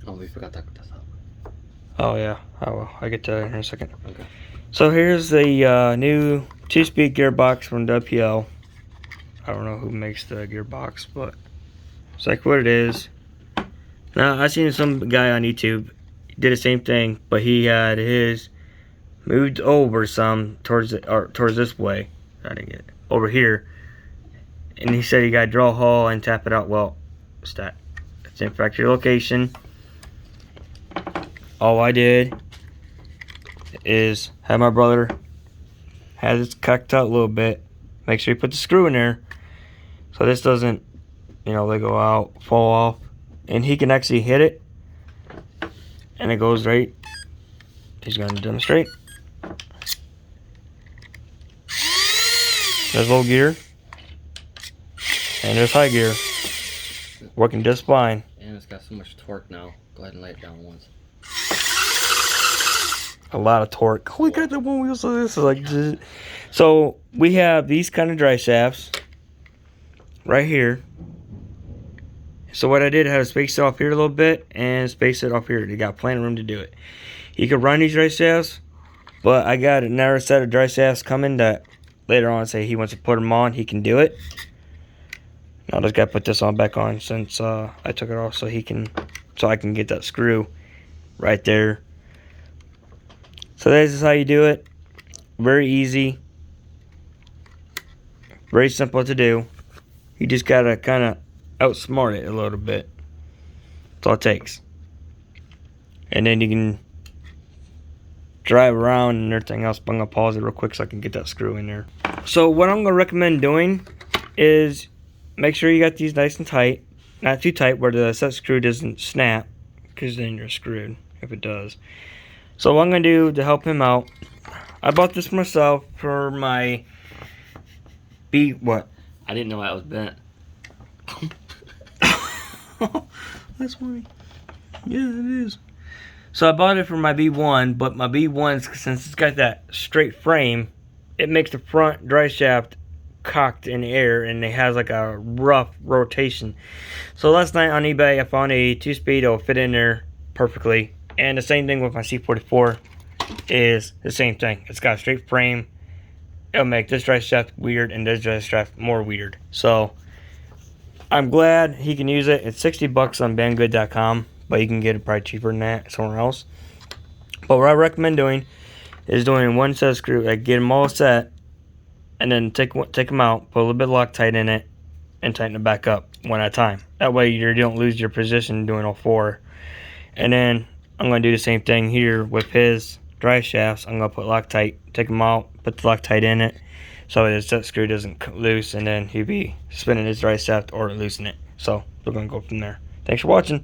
Oh, we forgot to put this up. Oh yeah, I will. I'll get to that in a second. Okay. So here's the new 2-speed gearbox from WPL. I don't know who makes the gearbox, but it's like what it is. Now I seen some guy on YouTube did the same thing, but he had his moved over some towards this way. I didn't get it. Over here, and he said you gotta draw a hole and tap it out. Well, it's that. It's in factory location. All I did is have my brother has it cocked out a little bit. Make sure you put the screw in there so this doesn't, you know, they go out, fall off, and he can actually hit it, and it goes right. He's going to demonstrate. There's low gear, and there's high gear, working just fine. And it's got so much torque now. Go ahead and lay it down once. A lot of torque. Holy crap, that one wheel, so this is like just... So we have these kind of drive shafts right here. So what I did, I had to space it off here a little bit and space it off here. You got plenty of room to do it. You can run these drive shafts, but I got another set of drive shafts coming that later on say he wants to put them on, he can do it. Now I just gotta put this on back on since I took it off so I can get that screw right there. So this is how you do it. Very easy. Very simple to do. You just gotta kind of outsmart it a little bit. That's all it takes. And then you can drive around and everything else. But I'm gonna pause it real quick so I can get that screw in there. So what I'm gonna recommend doing is make sure you got these nice and tight. Not too tight where the set screw doesn't snap, because then you're screwed if it does. So what I'm going to do to help him out, I bought this myself for my what? I didn't know that was bent. That's funny. Yeah, it is. So I bought it for my B1, but my B1, since it's got that straight frame, it makes the front drive shaft cocked in the air, and it has like a rough rotation. So last night on eBay, I found a 2-speed that will fit in there perfectly. And the same thing with my C44 is the same thing. It's got a straight frame. It'll make this drive shaft weird and this drive shaft more weird. So I'm glad he can use it. It's 60 bucks on banggood.com, but you can get it probably cheaper than that somewhere else. But what I recommend doing is doing one set of screws, like get them all set, and then take them out, put a little bit of Loctite in it, and tighten it back up one at a time. That way you don't lose your position doing all four. And then I'm going to do the same thing here with his drive shafts. I'm going to put Loctite, take them out, put the Loctite in it, so the set screw doesn't loose, and then he'll be spinning his drive shaft or loosen it. So we're going to go from there. Thanks for watching.